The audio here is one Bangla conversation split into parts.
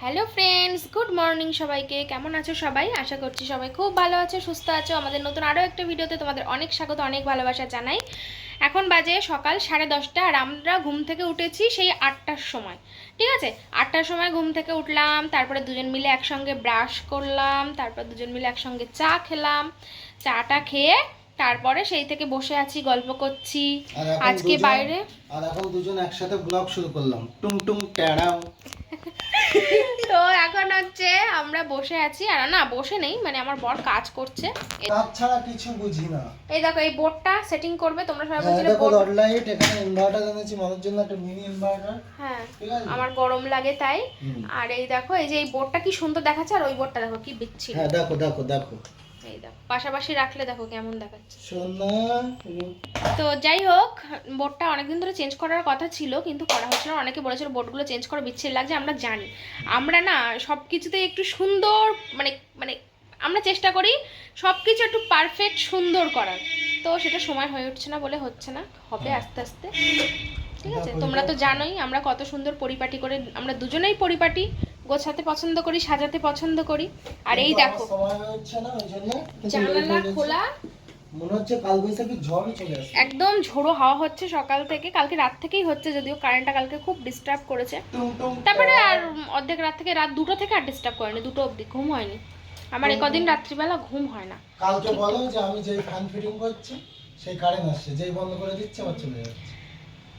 হ্যালো ফ্রেন্ডস, গুড মর্নিং সবাইকে। কেমন আছো সবাই? আশা করছি সবাই খুব ভালো আছো, সুস্থ আছো। আমাদের নতুন আরও একটা ভিডিওতে তোমাদের অনেক স্বাগত, অনেক ভালোবাসা জানাই। এখন বাজে সকাল 10:30 আর আমরা ঘুম থেকে উঠেছি সেই 8টার সময়। ঠিক আছে, 8টার সময় ঘুম থেকে উঠলাম, তারপরে দুজন মিলে একসঙ্গে ব্রাশ করলাম, তারপর দুজন মিলে একসঙ্গে চা খেলাম। চাটা খেয়ে তারপরে সেই থেকে বসে আছি, গল্প করছি। আজকে বাইরে আর এখন দুজন একসাথে ব্লগ শুরু করলাম, টুং টুং ট্যাড়াও। তো এখন হচ্ছে আমরা বসে আছি, আর না বসে নেই, মানে আমার বর কাজ করছে। কাজ ছাড়া কিছু বুঝি না। এই দেখো, এই বোর্ডটা সেটিং করবে। তোমরা সবাই বলছিলে দেখো রড লাইট, এখানে ইনভার্টার এনেছি মানুষের জন্য, একটা মিনি ইনভার্টার। হ্যাঁ, ঠিক আছে, আমার গরম লাগে তাই। আর এই দেখো, এই যে এই বোর্ডটা কি সুন্দর দেখাচ্ছে, আর ওই বোর্ডটা দেখো কি বিচ্ছিরি। হ্যাঁ দেখো দেখো দেখো, এই দেখো পাশাপাশি রাখলে দেখো কেমন দেখাচ্ছে। সোনা। তো যাই হোক, বোর্ডটা অনেকদিন ধরে চেঞ্জ করার কথা ছিল, কিন্তু করা হচ্ছিল না। অনেকে বলেছিল বোর্ডগুলো চেঞ্জ করে বিচ্ছিরি লাগছে। আমরা জানি, আমরা না সব কিছুতে একটু সুন্দর, মানে মানে আমরা চেষ্টা করি সব কিছু একটু পারফেক্ট সুন্দর করার। তো সেটা সময় হয়ে উঠছে না বলে হচ্ছে না, হবে আস্তে আস্তে। ঠিক আছে, তোমরা তো জানোই আমরা কত সুন্দর পরিপাটি করে, আমরা দুজনেই পরিপাটি, গোছাতে পছন্দ করি, সাজাতে পছন্দ করি। আর এই দেখো সময় হচ্ছে না, ওই জন্য জানালা খোলা, মনে হচ্ছে কাল বৈশাখী ঝড় চলে আসছে। একদম ঝোড়ো হাওয়া হচ্ছে সকাল থেকে, কালকে রাত থেকেই হচ্ছে, যদিও কারেন্টটা কালকে খুব ডিস্টার্ব করেছে। তারপরে আর অর্ধেক রাত থেকে, রাত 2টো থেকে আর ডিস্টার্ব করেনি, 2টো অবধি ঘুম হয়নি আমার। কদিন রাত্রিবেলা ঘুম হয় না। কালকে বলো যে আমি যেই ফ্যান ফিটিং করছি সেই কারেন্ট আসছে, যেই বন্ধ করে দিচ্ছে আবার চলে যাচ্ছে।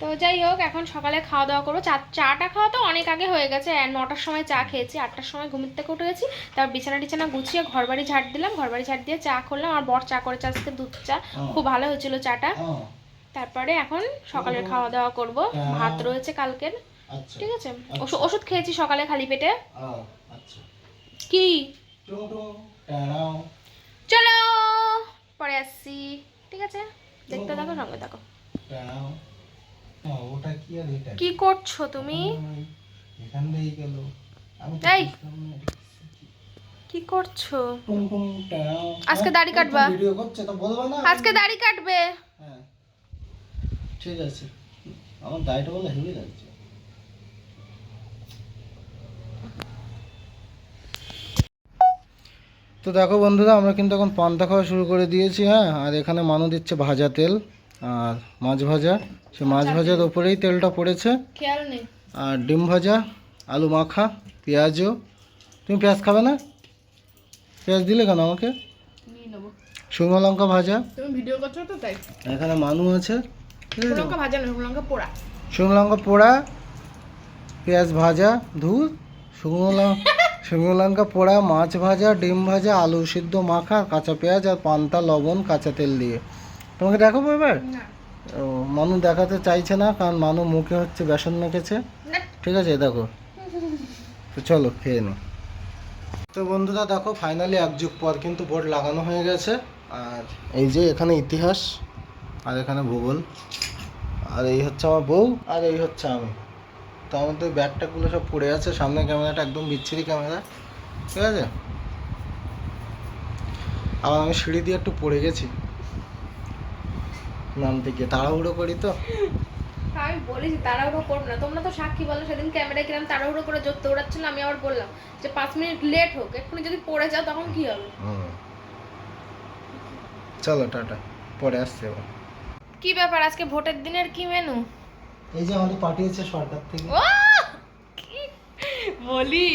তো যাই হোক, এখন সকালে খাওয়া দাওয়া করবো। চাটা খাওয়া তো অনেক আগে হয়ে গেছে, 9টার সময় চা খেয়েছি, 8টার সময় ঘুমের থেকে উঠে গেছি। তারপর বিছানা টিছানা গুছিয়ে ঘরবাড়ি ঝাড় দিলাম, ঘরবাড়ি ঝাড় দিয়ে চা করলাম। আমার বর চা করেছে আজকে, দুধ চা, খুব ভালো হয়েছিল চাটা। তারপরে এখন সকালের খাওয়া দাওয়া করব। ভাত রয়েছে কালকের। ঠিক আছে, ওষুধ খেয়েছি সকালে খালি পেটে। কি চলো পরে আসছি, ঠিক আছে? দেখতে থাকো, সঙ্গে থাকো। ওটা কি আর এটা কি করছো তুমি? এখান দিয়ে গেল, আমি এই কি করছো? আজকে হ্যাঁ, দাড়ি কাটবা? ভিডিও করছে তো বলবা না? আজকে দাড়ি কাটবে? হ্যাঁ ঠিক আছে, আমার দাড়িটা বলে হেভি লাগছে। তো দেখো বন্ধুরা, আমরা কিন্তু এখন পান্তা খাওয়া শুরু করে দিয়েছি। হ্যাঁ, আর এখানে মানু দিচ্ছে ভাজা তেল আর মাছ ভাজা, সে মাছ ভাজার ওপরেই তেলটা পড়েছে। খেয়াল নেই। আর ডিম ভাজা, আলু মাখা, পেঁয়াজও। তুমি পেঁয়াজ খাবে না? পেঁয়াজ দিলে কেন আমাকে? শুকনো লঙ্কা ভাজা। তুমি ভিডিও করছো তো তাই। এখানে মানু আছে, শুকনো লঙ্কা ভাজা না, শুকনো লঙ্কা পোড়া। শুকনো লঙ্কা পোড়া, পেঁয়াজ ভাজা, শুকনো লঙ্কা পোড়া, মাছ ভাজা, ডিম ভাজা, আলু সিদ্ধ মাখা, কাঁচা পেঁয়াজ আর পান্তা লবণ কাঁচা তেল দিয়ে। তোমাকে দেখাবো এবার? ও, মানু দেখাতে চাইছে না, কারণ মানু মুখে হচ্ছে বেসন মেখেছে। ঠিক আছে, দেখো। তো চলো খেয়ে নি। তো বন্ধুরা দেখো, ফাইনালি 1 যুগ পর কিন্তু বোর্ড লাগানো হয়ে গেছে। আর এই যে এখানে ইতিহাস, আর এখানে ভূগোল, আর এই হচ্ছে আমার বউ, আর এই হচ্ছে আমি। তো আমাদের ব্যাগটাগুলো সব পড়ে আছে, সামনে ক্যামেরাটা একদম বিচ্ছিরি ক্যামেরা। ঠিক আছে, আবার আমি সিঁড়ি দিয়ে একটু পড়ে গেছি নামতে গিয়ে, তাড়াহুড়ো করি তো। আমি বলেছি তাড়াহুড়ো করবো না, তোমরা তো সাক্ষী। বলো সেদিন ক্যামেরায় কিরম তাড়াহুড়ো করে যোগ দৌড়াচ্ছিল, আমি আবার বললাম যে 5 মিনিট লেট হোক, এক্ষুনি যদি পড়ে যাও তখন কি হবে? চলো টাটা, পরে আসছে এবার। কি ব্যাপার, আজকে ভোটের দিনের কি মেনু? এই যে আমাদের পাঠিয়েছে সরকার থেকে। ও কি বলি,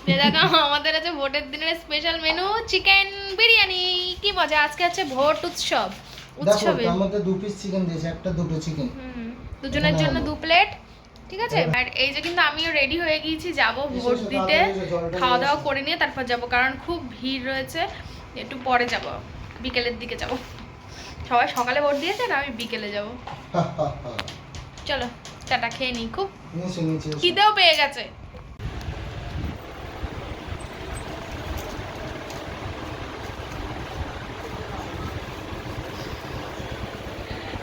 যে দেখো আমাদের আছে ভোটের দিনের স্পেশাল মেনু চিকেন বিরিয়ানি। কি মজা, আজকে আছে ভোট উৎসব। উৎসবে তার মধ্যে 2 পিস চিকেন দিয়েছে, একটা দুটো চিকেন, দুজনের জন্য 2 প্লেট। ঠিক আছে, আর এই যে কিন্তু আমিও রেডি হয়ে গিয়েছি, যাব ভোট দিতে। খাওয়া দাওয়া করে নিয়ে তারপর যাব, কারণ খুব ভিড় রয়েছে। একটু পরে যাব, বিকেলের দিকে যাব। সবাই সকালে ভোট দিয়েছে, আর আমি বিকেলে যাব। চলো চাটা খেয়ে নিই, খুব খিদেও পেয়ে গেছে।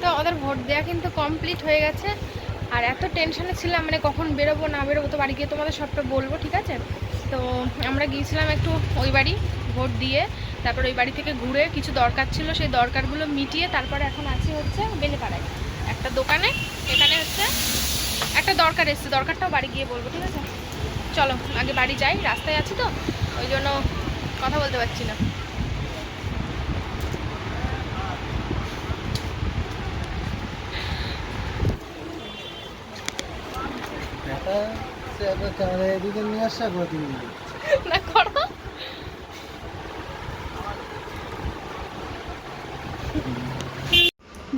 তো আমাদের ভোট দেওয়া কিন্তু কমপ্লিট হয়ে গেছে। আর এত টেনশনে ছিলাম, মানে কখন বেরোবো না বেরোবো, তো বাড়ি গিয়ে তোমাদের সবটা বলবো, ঠিক আছে? তো আমরা গিয়েছিলাম একটু ওই বাড়ি ভোট দিয়ে, তারপর ওই বাড়ি থেকে ঘুরে কিছু দরকার ছিল, সেই দরকারগুলো মিটিয়ে তারপরে এখন আছি হচ্ছে বেলেপাড়ায় একটা দোকানে। এখানে হচ্ছে একটা দরকার এসছে, দরকারটাও বাড়ি গিয়ে বলবো, ঠিক আছে? চলো আগে বাড়ি যাই, রাস্তায় আছি তো ওই জন্য কথা বলতে পারছি না। এদিকে নিয়ে আসা না করো।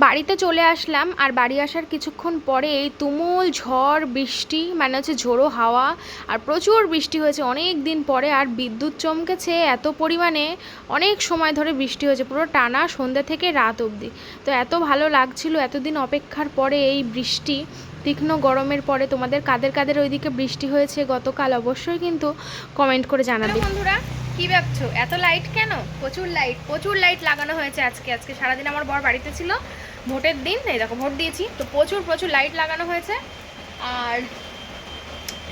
বাড়িতে চলে আসলাম, আর বাড়ি আসার কিছুক্ষণ পরে এই তুমুল ঝড় বৃষ্টি, মানে হচ্ছে ঝোড়ো হাওয়া, আর প্রচুর বৃষ্টি হয়েছে অনেক দিন পরে, আর বিদ্যুৎ চমকেছে এত পরিমাণে, অনেক সময় ধরে বৃষ্টি হয়েছে পুরো টানা সন্ধ্যা থেকে রাত অবধি। তো এত ভালো লাগছিল এতদিন অপেক্ষার পরে এই বৃষ্টি, তীক্ষ্ণ গরমের পরে। তোমাদের কাদের কাদের ওইদিকে বৃষ্টি হয়েছে গতকাল অবশ্যই কিন্তু কমেন্ট করে জানাবে। বন্ধুরা কি ভাবছো এত লাইট কেন? প্রচুর লাইট লাগানো হয়েছে আজকে। সারাদিন আমার বর বাড়িতে ছিল, ভোটের দিন, এই দেখো ভোট দিয়েছি তো প্রচুর লাইট লাগানো হয়েছে। আর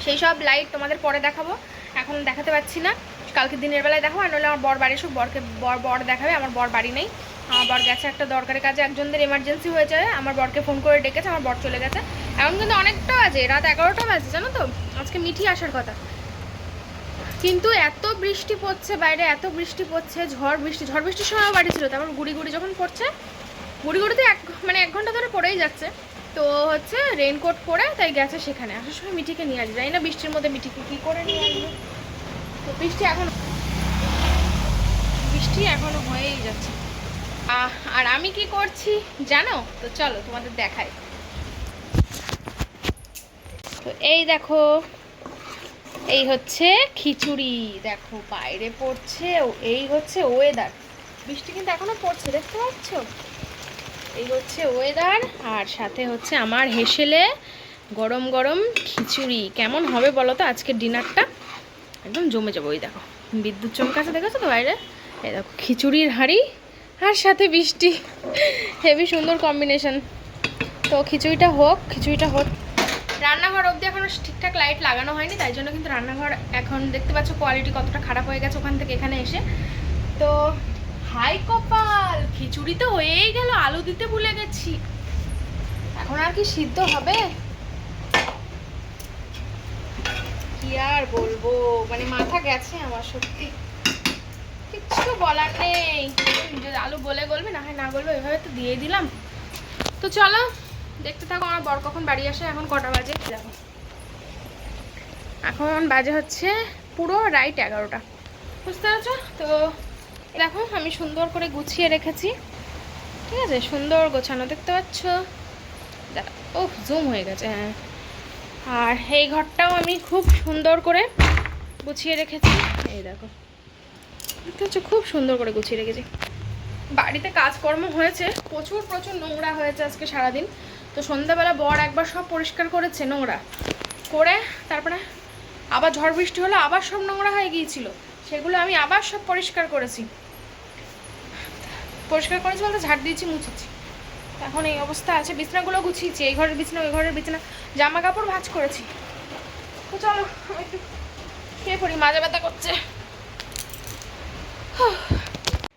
সেই সব লাইট তোমাদের পরে দেখাবো, এখন দেখাতে পারছি না, কালকে দিনের বেলায় দেখাবো। আর নইলে আমার বর বাড়ি এসুক, বর দেখাবে। আমার বর বাড়ি নেই, আমার বর গেছে একটা দরকারি কাজে, একজনদের এমার্জেন্সি হয়ে যায়, আমার বরকে ফোন করে ডেকেছে, আমার বর চলে গেছে। এখন কিন্তু অনেকটা বাজে, রাত 11টা বাজে জানো তো। আজকে মিঠি আসার কথা, কিন্তু এত বৃষ্টি পড়ছে বাইরে, এত বৃষ্টি পড়ছে, ঝড় বৃষ্টির সময় বাড়ি ছিল, তারপর গুড়ি যখন পড়ছে, গুড়িতে 1 ঘন্টা ধরে পড়েই যাচ্ছে। তো হচ্ছে রেইনকোট পরে তাই গেছে সেখানে। আসার সময় মিঠিকে নিয়ে আসবে, জানি না বৃষ্টির মধ্যে মিঠিকে কী করে নিয়ে আসবে। তো বৃষ্টি এখনো হয়েই যাচ্ছে। আর আমি কি করছি জানো তো, চলো তোমাদের দেখাই। তো এই দেখো, এই হচ্ছে খিচুড়ি, দেখো বাইরে পড়ছে, এই হচ্ছে ওয়েদার। বৃষ্টি কিন্তু এখনো পড়ছে, দেখতে পাচ্ছ? এই হচ্ছে ওয়েদার, আর সাথে হচ্ছে আমার হেসেলে গরম গরম খিচুড়ি। কেমন হবে বলো তো আজকের ডিনারটা? একদম জমে যাবো। ওই দেখো বিদ্যুৎ চমকাছে, দেখেছো তো বাইরে? এই দেখো খিচুড়ির হাঁড়ি আর সাথে বৃষ্টি, হেভি সুন্দর কম্বিনেশন। তো খিচুড়িটা হোক। রান্নাঘর অবধি এখনো ঠিকঠাক লাইট লাগানো হয়নি, তাই জন্য কিন্তু রান্নাঘর এখন দেখতে পাচ্ছ কোয়ালিটি কতটা খারাপ হয়ে গেছে ওখান থেকে এখানে এসে। তো হাই কপাল, খিচুড়ি তো হয়েই গেল, আলু দিতে ভুলে গেছি। এখন আর কি সিদ্ধ হবে? কি আর বলবো, মানে মাথা গেছে আমার, সত্যি কিচ্ছু বলার নেই। যদি আলু গলে গলবে, না হয় না গলবে, এভাবে তো দিয়ে দিলাম। তো চলো দেখতে থাকো আমার বর কখন বাড়ি আসে। এখন কটা বাজে দেখো, এখন বাজে হচ্ছে পুরো রাইট 11টা, বুঝতে পারছো তো? দেখো আমি সুন্দর করে গুছিয়ে রেখেছি, ঠিক আছে, সুন্দর গোছানো, দেখতে পাচ্ছ? দেখো ও জুম হয়ে গেছে, হ্যাঁ। আর এই ঘরটাও আমি খুব সুন্দর করে গুছিয়ে রেখেছি, এই দেখো দেখতে পাচ্ছ, খুব সুন্দর করে গুছিয়ে রেখেছি। বাড়িতে কাজকর্ম হয়েছে, প্রচুর নোংরা হয়েছে আজকে সারাদিন। তো সন্ধ্যাবেলা বর একবার সব পরিষ্কার করেছে নোংরা করে, তারপরে আবার ঝড় বৃষ্টি হলো, আবার সব নোংরা হয়ে গিয়েছিল, সেগুলো আমি আবার সব পরিষ্কার করেছি বলতে ঝাড় দিয়েছি, মুছেছি। এখন এই অবস্থা আছে, বিছানাগুলো গুছিয়েছি, এই ঘরের বিছানা ওই ঘরের বিছানা, জামা কাপড় ভাঁজ করেছি। তো চলো একটু খেয়ে পড়ি, মাজা ব্যথা করছে।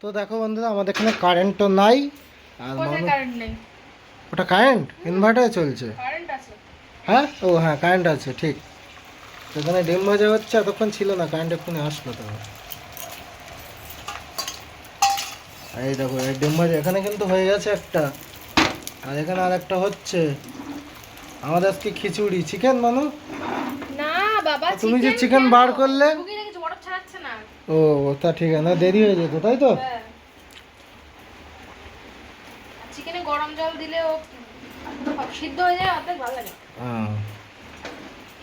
তো দেখো বন্ধুরা, আমাদের এখানে কারেন্ট তো নাই, আর কারেন্ট নেই? ওটা কারেন্ট ইনভার্টারে চলছে। কারেন্ট আছে? হ্যাঁ, ও হ্যাঁ কারেন্ট আছে, ঠিক। এখানে ডিম ভাজা হচ্ছে, এতক্ষণ ছিল না, কারেন্ট এক্ষুনি আসলো। তবে এই দেখো এই ডিম ভাজা এখানে কিন্তু হয়ে গেছে একটা, আর এখানে আর একটা হচ্ছে। আমাদের আজকে খিচুড়ি, চিকেন মানু। না বাবা, তুমি যে চিকেন বার করলে, বরফ ছাড়াচ্ছে না। ও তা ঠিক আছে, না দেরি হয়ে যেত, তাই তো? চিকেনে গরম জল দিলে ও সিদ্ধ হয়ে যায়, অর্ধেক ভালো লাগে।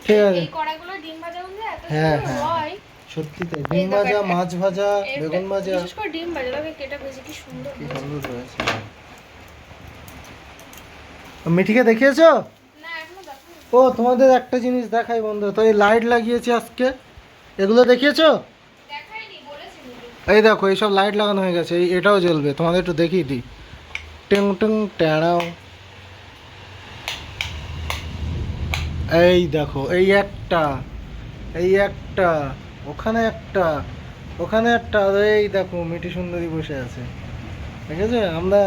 ঠিক আছে, এই কড়াইগুলো ডিম ভাজা হলে এত হ্যাঁ সুন্দর হয়। সত্যি তাই, ডিম ভাজা, মাছ ভাজা, বেগুন ভাজা, বিশেষ করে ডিম ভাজা, দেখো কেটে ভেজে কি সুন্দর হয়েছে। মিঠিকে দেখিয়েছো? না এখনো দেখানি। ও তোমাদের একটা জিনিস দেখাই বন্ধু, তো এই লাইট লাগিয়েছি আজকে, এগুলো দেখিয়েছো? দেখাইনি, বলেছি। এই দেখো এইসব লাইট লাগানো হয়ে গেছে, এটাও জ্বলবে, তোমাদের একটু দেখিয়ে দিই। টিং টিং টেড়াও, এই দেখো, এই একটা, ওখানে একটা, ওখানে একটা, আর এই দেখো মিঠি সুন্দরী বসে আছে, ঠিক আছে? আমরা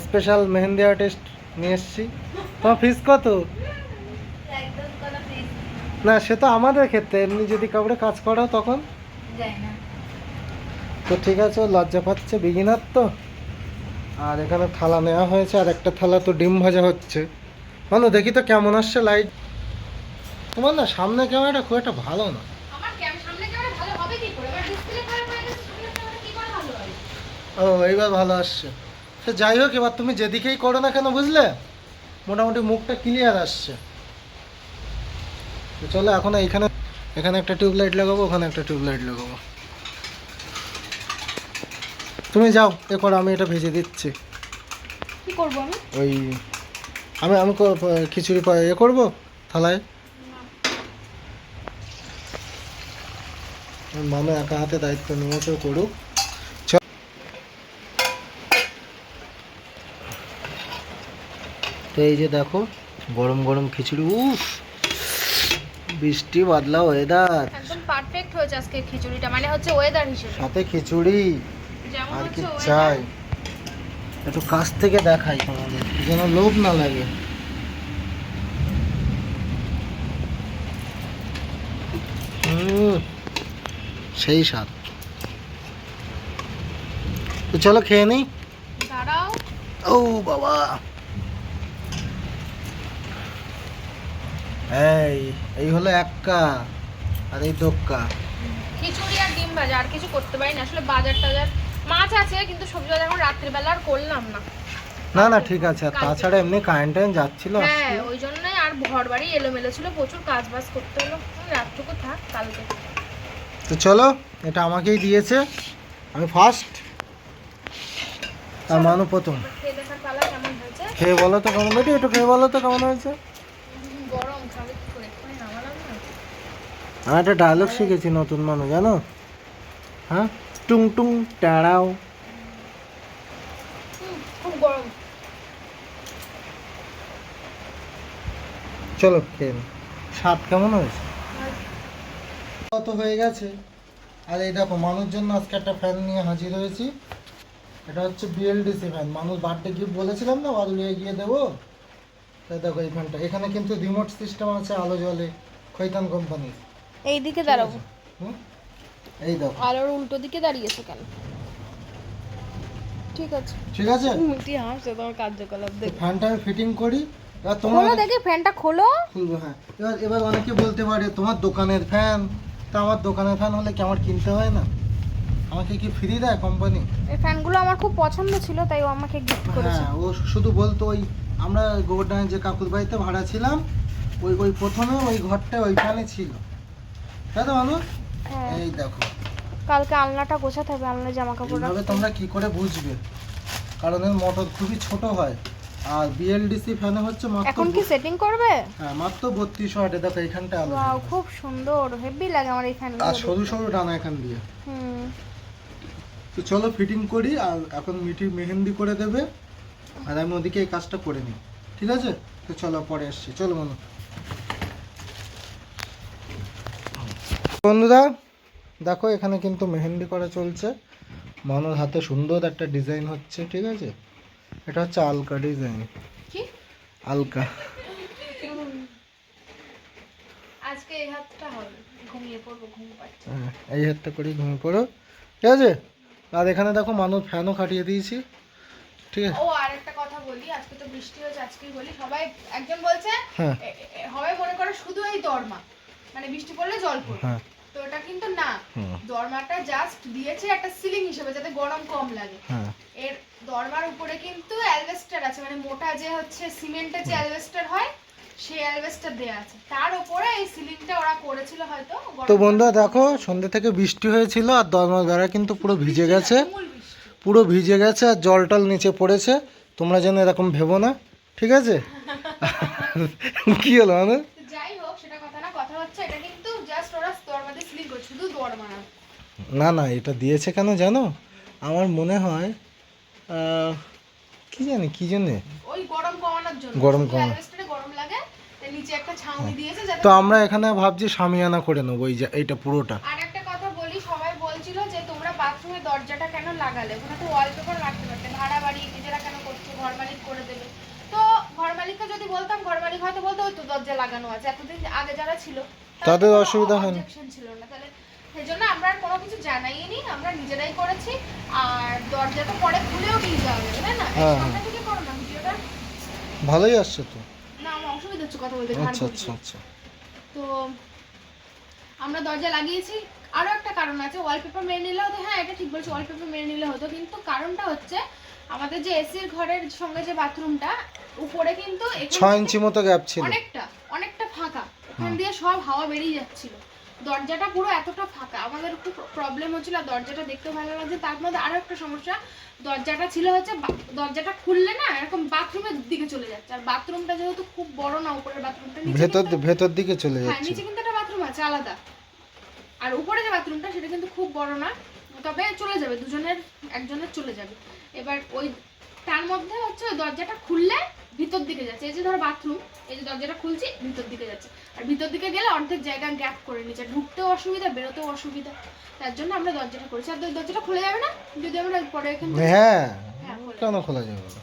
স্পেশাল মেহেন্দি আর্টিস্ট নিয়ে এসেছি। তোমার ফিস কত? না সে তো আমাদের ক্ষেত্রে, এমনি যদি কাউরে কাজ করাও তখন যাই না। তো ঠিক আছে, ও লজ্জা পাচ্ছে, বিগিনার তো। আর এখানে থালা নেওয়া হয়েছে, আর একটা থালা তো ডিম ভাজা হচ্ছে। মানে দেখি তো কেমন আসছে লাইট। তোমার না সামনে ক্যামেরাটা খুব একটা ভালো না। আমার সামনে ক্যামেরা ভালো হবে কি করে? এবার ডিসপ্লে খারাপ হয়ে গেছে, সামনে ক্যামেরা কি করে ভালো হয়? ও এইবার ভালো আসছে। তো যাই হোক, এবার তুমি যেদিকেই করো না কেন, বুঝলে, মোটামুটি মুখটা ক্লিয়ার আসছে। তো চলো এখন এখানে এখানে একটা টিউবলাইট লাগাবো, ওখানে একটা টিউবলাইট লাগাবো। তুমি যাও এ করো, আমি এটা ভেজে দিচ্ছি। কি করব আমি? ওই আমি আমি খিচুড়ি এ করবো থালায়। মামা একা হাতে দায়িত্ব নিয়েছে, করুক। তো এই যে দেখো গরম গরম খিচুড়ি, উফ, বৃষ্টি বাদলা ওয়েদার, একদম পারফেক্ট হয়েছে আজকে খিচুড়িটা, মানে হচ্ছে ওয়েদার হিসেবে। সাথে খিচুড়ি যেমন আর কি হচ্ছে চাই। একটু কাছ থেকে দেখাই তোমাদের, যেন লোভ না লাগে। সেই স্বাদ। তো চলো খেয়ে নিই। দাঁড়াও। ও বাবা, এই এই হলো এক্কা আর এই দোক্কা। খিচুড়ি আর ডিম ভাজা, আর কিছু করতে পারি না আসলে। বাজার টাজার মাছ আছে, কিন্তু সবজি বাজার এখন রাত্রিবেলা আর করলাম না। না না ঠিক আছে, আর তাছাড়া এমনি কারেন্ট যাচ্ছিল। হ্যাঁ, ওই জন্যই। আর ঘর বাড়ি এলোমেলো ছিল, প্রচুর কাজ বাজ করতে হলো। রাতটুকু থাক, কালকে। তো চলো, এটা আমাকেই দিয়েছে, আমি ফার্স্ট আর মানু প্রথম। খেয়ে দেখার পালা কেমন হয়েছে। খেয়ে বলো তো কেমন হয়েছে, একটু খেয়ে বলো তো কেমন হয়েছে। গরম, খাবে কি করে? এক্ষুনি নামালাম না। আমি একটা ডায়লগ শিখেছি নতুন মানুষ, জানো? হ্যাঁ, টুং টুং টাড়াও। খুব গরম। চলো খেয়ে নি। স্বাদ কেমন হয়েছে? কত হয়ে গেছে। আর এই দেখো মানুষ জন্য আজকে একটা ফ্যান নিয়ে হাজির হয়েছি। এটা হচ্ছে বিএলডিসি ফ্যান। মানুষ বার্থডে গিফট বলেছিলাম না, বাদুড়িয়ে গিয়ে দেবো। তাই দেখো এই ফ্যানটা, এখানে কিন্তু রিমোট সিস্টেম আছে, আলো জ্বলে, খৈতান কোম্পানি। এইদিকে দাঁড়াবো। এই দেখো, আলোর উল্টো দিকে দাঁড়িয়েছো কেন? ঠিক আছে। ঠিক আছে। তুই হাসছো, তোমার কার্যকলাপ দেখ। ফ্যানটা আমি ফিটিং করি। এবার খোলো তোমরা দেখি, ফ্যানটা খোলো। খুলবো, হ্যাঁ। এবার এবার অনেকে বলতে পারে তোমার দোকানের ফ্যান, তা আমার দোকানের ফ্যান হলে কি আমার কিনতে হয় না? আমাকে কি ফ্রি দেয় কোম্পানি? এই ফ্যানগুলো আমার খুব পছন্দ ছিল, তাই ও আমাকে গিফট করেছে। হ্যাঁ, ও শুধু বলতো ওই আমরা গোবরডাঙ্গায় যে কাকুর বাড়িতে ভাড়া ছিলাম, ওই ওই প্রথমে ওই ঘরটা ওইখানে ছিল, তাই তো মানুষ। হ্যাঁ। এই দেখো, কালকে আলনাটা গোছাতে হবে, আলনা জামা কাপড় এইভাবে রাখতে তোমরা কি করে বুঝবে, কারণ এর মোটর খুবই ছোট হয়। আর বিএলডিসি ফ্যানে হচ্ছে মাত্র এখন কি সেটিং করবে? হ্যাঁ মাত্র 32 ওয়াটে। দেখো এখানটা আলো ওয়াও, জ্বলে। খুব সুন্দর, হেভি লাগে আমার এই ফ্যানগুলো। আর সরু সরু ডানা এখান দিয়ে। হুম। তো চলো ফিটিং করি, আর এখন মেহেন্দি করে দেবে, আর আমি ওদিকে এই কাজটা করে নিই, ঠিক আছে? তো চলো পরে আসছি, চলো মনে। বন্ধুরা দেখো, এখানে কিন্তু মেহেন্দি করা চলছে। মানুষ হাতে সুন্দর একটা ডিজাইন হচ্ছে, ঠিক আছে? এটা হচ্ছে আলকা ডিজাইন। কি আলকা। আজকে এই হাতটা হবে, ঘুমিয়ে পড়বো, ঘুম পাচ্ছে। হ্যাঁ, এই হাতটা করে ঘুমিয়ে পড়ো, ঠিক আছে? আর এখানে দেখো মানুষ ফ্যানও খাটিয়ে দিয়েছি, ঠিক আছে? ও, আর একটা কথা বলি, আজকে তো বৃষ্টি হয়েছে, আজকেই বলি। সবাই একজন বলছে হ্যাঁ সবাই মনে করে শুধু এই দরমা, মানে বৃষ্টি পড়লে জল পড়ে। হ্যাঁ তো এটা কিন্তু না, হুম, দরমাটা জাস্ট দিয়েছে একটা সিলিং হিসেবে, যাতে গরম কম লাগে। হ্যাঁ এর দরমার উপরে কিন্তু অ্যালবেস্টার আছে, মানে মোটা যে হচ্ছে সিমেন্টের যে অ্যালবেস্টার হয়, সেই অ্যালবেস্টার দেয়া আছে। তার উপরে এই সিলিংটা ওরা করেছিল হয়তো। তো বন্ধুরা দেখো, সন্ধ্যে থেকে বৃষ্টি হয়েছিল, আর দরমার বেড়া কিন্তু পুরো ভিজে গেছে, তুমুল বৃষ্টি। পুরো ভিজে গেছে, আর জল টল নিচে পড়েছে। তোমরা যেন এরকম ভেবো না, ঠিক আছে? কি হলো মানে? তো যাই হোক, সেটা কথা না, কথা হচ্ছে এটা কিন্তু জাস্ট ওরা দরমা দিয়ে সিলিং করে, শুধু দরমা না। না না, এটা দিয়েছে কেন জানো? আমার মনে হয় কি জানি কি জন্যে, ওই গরম কমানোর জন্য। গরম শুধু কমানো। অ্যালবেস্টারে গরম লাগে, তাই নিচে একটা ছাউনি দিয়েছে যাতে। তো আমরা এখানে ভাবছি সামিয়ানা করে নেবো, এই যে এইটা পুরোটা। আর একটা কথা বলি, সবাই বলছিল যে তোমরা বাথরুমের দরজাটা কেন লাগালে, ওখানে তো ওয়ালপেপার রাখতে পারতে। ভাড়া বাড়ি নিজেরা কেন করছো, ঘর মালিক করে দেবে। তো ঘর মালিককে যদি বলতাম, ঘর মালিক হয়তো বলতো ওই তো দরজা লাগানো আছে, এতদিন আগে যারা ছিল তাদের অসুবিধা হয়নি। objection ছিল না, তাহলে সেই জন্য আমরা আর কোনো কিছু জানাইনি, আমরা নিজেরাই করেছি। আর দরজাটা পরে খুলেও দিয়ে যাওয়া যাবে, তাই না? হ্যাঁ, সামনে থেকে করো না ভিডিওটা। ভালোই আসছে তো। না আমার অসুবিধা হচ্ছে কথা বলতে, ঘাড় আচ্ছা ঘুরছে। আচ্ছা আচ্ছা। তো আমরা দরজা লাগিয়েছি। আরো একটা কারণ আছে, ওয়ালপেপার মেরে নিলে হতো, হ্যাঁ এটা ঠিক বলছি, ওয়ালপেপার মেরে নিলে হতো, কিন্তু কারণটা হচ্ছে আমাদের যে এসির ঘরের সঙ্গে যে বাথরুমটা উপরে কিন্তু 6 ইঞ্চি মতো গ্যাপ ছিল। অনেকটা ফাঁকা, ওখান দিয়ে সব হাওয়া বেরিয়ে যাচ্ছিল। দরজাটা পুরো এতটা ফাঁকা, আমাদের খুব প্রবলেম হচ্ছিল। আর দরজাটা দেখতে ভালো লাগছে। তার মধ্যে আরো একটা সমস্যা, দরজাটা ছিল হচ্ছে দরজাটা খুললে না এরকম বাথরুমের দিকে চলে যাচ্ছে। আর বাথরুমটা যেহেতু খুব বড় না, উপরের বাথরুমটা ভেতর দিকে চলে হ্যাঁ, যাচ্ছে। নিচে কিন্তু একটা বাথরুম আছে আলাদা, আর উপরে যে বাথরুমটা সেটা কিন্তু খুব বড় না, তবে চলে যাবে, একজনের চলে যাবে। এবার ওই তার মধ্যে হচ্ছে ওই দরজাটা খুললে ভিতর দিকে যাচ্ছে। এই যে ধরো বাথরুম, এই যে দরজাটা খুলছি ভিতর দিকে যাচ্ছে, আর ভিতর দিকে গেলে অর্ধেক জায়গা গ্যাপ করে নিচ্ছে, ঢুকতেও অসুবিধা, বেরোতেও অসুবিধা। তার জন্য আমরা দরজাটা করেছি। আর দরজাটা খুলে যাবে না যদি আমরা পরে এখান থেকে, হ্যাঁ, হ্যাঁ কেন খোলা যাবে না?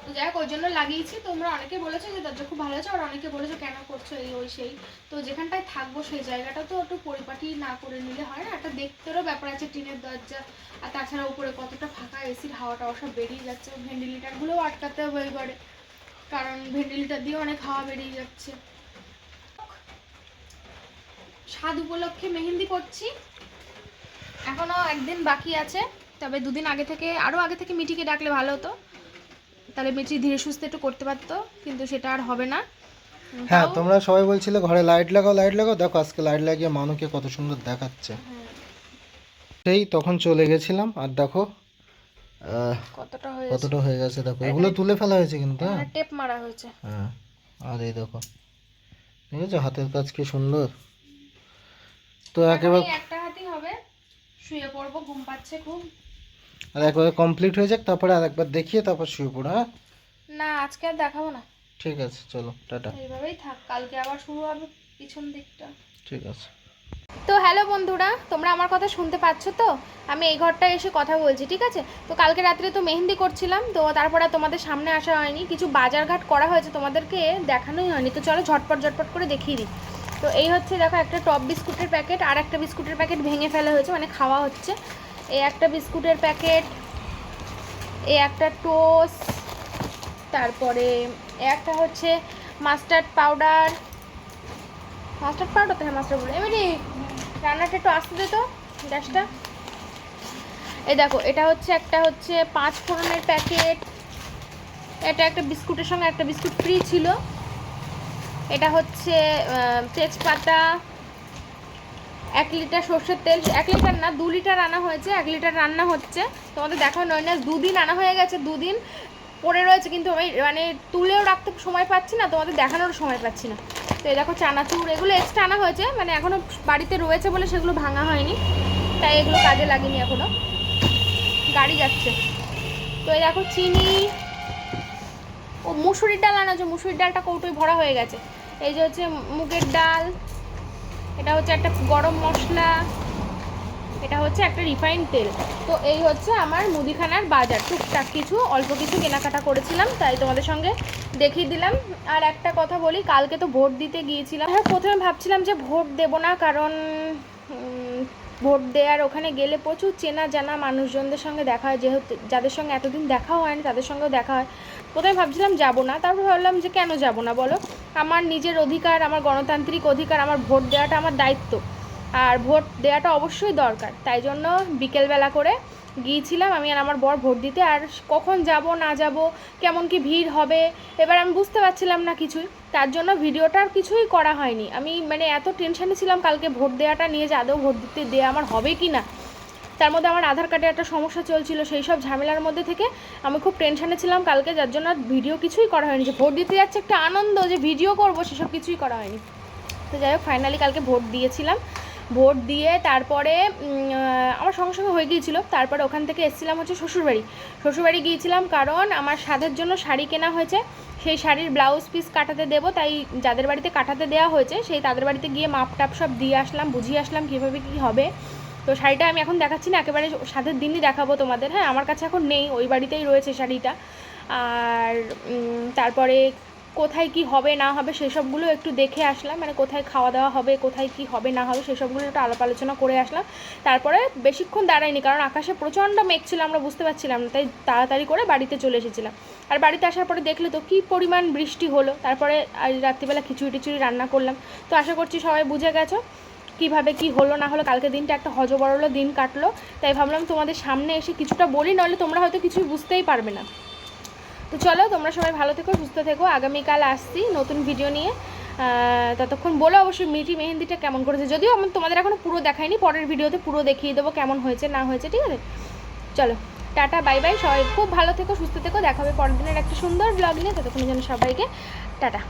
তো যাই হোক ওই জন্য লাগিয়েছি। তোমরা অনেকে বলেছো যে দরজা খুব ভালো আছে, আর অনেকে বলেছো কেন করছো এই ওই সেই। তো যেখানটায় থাকবো সেই জায়গাটা তো একটু পরিপাটি না করে নিলে হয় না, একটা দেখতেরও ব্যাপার আছে, টিনের দরজা। আর তাছাড়া উপরে কতটা ফাঁকা, এসির হাওয়াটা সব বেরিয়ে যাচ্ছে, ভেন্টিলেটারগুলোও আটকাতে হয়ে পড়ে, কারণ ভেন্টিলেটার দিয়ে অনেক হাওয়া বেরিয়ে যাচ্ছে। স্বাদ উপলক্ষে মেহেন্দি করছি, এখনো একদিন বাকি আছে। তবে দুদিন আরো আগে থেকে মিঠিকে ডাকলে ভালো হতো, তাহলে মিঠি ধীরে সুস্থে একটু করতে পারতো, কিন্তু সেটা আর হবে না। হ্যাঁ, তোমরা সবাই বলছিলে ঘরে লাইট লাগাও, দেখো আজকে লাইট লাগিয়ে মানুকে কত সুন্দর দেখাচ্ছে। সেই তখন চলে গেছিলাম, আর দেখো কতটা হয়ে গেছে। দেখো এগুলো তুলে ফেলা হয়েছে কিন্তু, হ্যাঁ টেপ মারা হয়েছে। হ্যাঁ, আর এই দেখো, ঠিক আছে, হাতের কাজ কি সুন্দর। তো একেবারে একটা হাতই হবে, শুয়ে পড়বো, ঘুম পাচ্ছে খুব। আর একবারে কমপ্লিট হয়ে যাক, তারপরে আরেকবার দেখিয়ে তারপর শুয়ে পড়ো। হ্যাঁ না আজকে আর দেখাবো না, ঠিক আছে, চলো টাটা। এইভাবেই থাক, কালকে আবার শুরু হবে পিছন দিকটা। ঠিক আছে। তো হ্যালো বন্ধুরা, তোমরা আমার কথা শুনতে পাচ্ছ তো? আমি এই ঘরটায় এসে কথা বলছি, ঠিক আছে? তো কালকে রাত্রে তো মেহেন্দি করছিলাম, তো তারপরে তোমাদের সামনে আসা হয়নি, কিছু বাজারঘাট করা হয়েছে, তোমাদেরকে দেখানোই হয়নি। তো চলো ঝটপট করে দেখিয়ে দিই। তো এই হচ্ছে দেখো একটা টপ বিস্কুটের প্যাকেট, আর একটা বিস্কুটের প্যাকেট ভেঙে ফেলা হয়েছে, মানে খাওয়া হচ্ছে। এই একটা বিস্কুটের প্যাকেট, এই একটা টোস্ট, তারপরে একটা হচ্ছে মাস্টার্ড পাউডার তো, হ্যাঁ মাস্টার্ড পাউডার। এমনি রান্নাটা একটু আসতে দে তো, গ্যাসটা। এই দেখো এটা হচ্ছে একটা হচ্ছে 5 ফোড়নের প্যাকেট, এটা একটা বিস্কুটের সঙ্গে একটা বিস্কুট ফ্রি ছিল। এটা হচ্ছে তেজপাতা, 1 লিটার সর্ষের তেল, 1 লিটার না 2 লিটার আনা হয়েছে, 1 লিটার রান্না হচ্ছে। তোমাদের দেখানো নয় না, 2 দিন আনা হয়ে গেছে, 2 দিন পড়ে রয়েছে, কিন্তু আমি মানে তুলেও রাখতে সময় পাচ্ছি না, তোমাদের দেখানোর সময় পাচ্ছি না। তো এই দেখো চানাচুর, এগুলো এক্সট্রা আনা হয়েছে, মানে এখনও বাড়িতে রয়েছে বলে সেগুলো ভাঙা হয়নি, তাই এগুলো কাজে লাগেনি এখনও, গাড়ি যাচ্ছে। তো এই দেখো চিনি, ও মুসুরির ডাল আনা হচ্ছে, মুসুরির ডালটা কৌটোয় ভরা হয়ে গেছে। এই যে হচ্ছে মুগের ডাল, এটা হচ্ছে একটা গরম মশলা, এটা হচ্ছে একটা রিফাইন্ড তেল। তো এই হচ্ছে আমার মুদিখানার বাজার, টুকটাক কিছু অল্প কিছু কেনাকাটা করেছিলাম, তাই তোমাদের সঙ্গে দেখিয়ে দিলাম। আর একটা কথা বলি, কালকে তো ভোট দিতে গিয়েছিলাম। হ্যাঁ, প্রথমে ভাবছিলাম যে ভোট দেবো না, কারণ ভোট দেওয়ার ওখানে গেলে প্রচুর চেনা জানা মানুষজনদের সঙ্গে দেখা হয়, যেহেতু যাদের সঙ্গে এতদিন দেখাও হয়নি তাদের সঙ্গেও দেখা হয়। প্রথমে ভাবছিলাম যাব না, তারপর ভাবলাম যে কেন যাব না বলো, আমার নিজের অধিকার, আমার গণতান্ত্রিক অধিকার, আমার ভোট দেওয়াটা আমার দায়িত্ব, আর ভোট দেওয়াটা অবশ্যই দরকার। তাই জন্য বিকেলবেলা করে গিয়েছিলাম আমি আর আমার বর ভোট দিতে। আর কখন যাব না যাব, কেমন কি ভিড় হবে, এবার আমি বুঝতে পারছিলাম না কিছুই, তার জন্য ভিডিওটা আর কিছুই করা হয়নি। আমি মানে এত টেনশানে ছিলাম কালকে ভোট দেওয়াটা নিয়ে, যে আদৌ ভোট দিতে দেওয়া আমার হবে কি না। তার মধ্যে আমার আধার কার্ডে একটা সমস্যা চলছিল, সেই সব ঝামেলার মধ্যে থেকে আমি খুব টেনশানে ছিলাম কালকে, যার জন্য ভিডিও কিছুই করা হয়নি। যে ভোট দিতে যাচ্ছে একটা আনন্দ, যে ভিডিও করবো, সেসব কিছুই করা হয়নি। তো যাই হোক ফাইনালি কালকে ভোট দিয়েছিলাম, ভোট দিয়ে তারপরে আমার সঙ্গে সঙ্গে হয়ে গিয়েছিলো। তারপরে ওখান থেকে এসেছিলাম হচ্ছে শ্বশুরবাড়ি গিয়েছিলাম, কারণ আমার সাধের জন্য শাড়ি কেনা হয়েছে, সেই শাড়ির ব্লাউজ পিস কাটাতে দেবো, তাই যাদের বাড়িতে কাটাতে দেওয়া হয়েছে সেই তাদের বাড়িতে গিয়ে মাপ টাপ সব দিয়ে আসলাম, বুঝিয়ে আসলাম কীভাবে কী হবে। তো শাড়িটা আমি এখন দেখাচ্ছি না, একেবারে সাধের দিনই দেখাবো তোমাদের। হ্যাঁ, আমার কাছে এখন নেই, ওই বাড়িতেই রয়েছে শাড়িটা। আর তারপরে কোথায় কি হবে না হবে সেসবগুলো একটু দেখে আসলাম, মানে কোথায় খাওয়া দাওয়া হবে, কোথায় কি হবে না হবে সেসবগুলো একটু আলাপ আলোচনা করে আসলাম। তারপরে বেশিক্ষণ দাঁড়াইনি, কারণ আকাশে প্রচণ্ড মেঘ ছিল, আমরা বুঝতে পারছিলাম না, তাই তাড়াতাড়ি করে বাড়িতে চলে এসেছিলাম। আর বাড়িতে আসার পরে দেখলে তো কী পরিমাণ বৃষ্টি হলো। তারপরে আজ রাত্রিবেলা খিচুড়ি টিচুড়ি রান্না করলাম। তো আশা করছি সবাই বুঝে গেছো কীভাবে কি হলো না হলো। কালকে দিনটা একটা হজবরল দিন কাটলো, তাই ভাবলাম তোমাদের সামনে এসে কিছুটা বলি, নাহলে তোমরা হয়তো কিছুই বুঝতেই পারবে না। তো চলো, তোমরা সবাই ভালো থেকো, সুস্থ থেকো। আগামীকাল আসছি নতুন ভিডিও নিয়ে। ততক্ষণ বলো অবশ্যই মিটি মেহেন্দিটা কেমন করেছে, যদিও আমি তোমাদের এখনও পুরো দেখাইনি, পরের ভিডিওতে পুরো দেখিয়ে দেবো কেমন হয়েছে না হয়েছে, ঠিক আছে? চলো, টাটা, বাই বাই, সবাই খুব ভালো থেকো, সুস্থ থেকো, দেখা হবে পরের দিনের একটা সুন্দর ব্লগ নিয়ে। ততক্ষণের জন্য সবাইকে টাটা।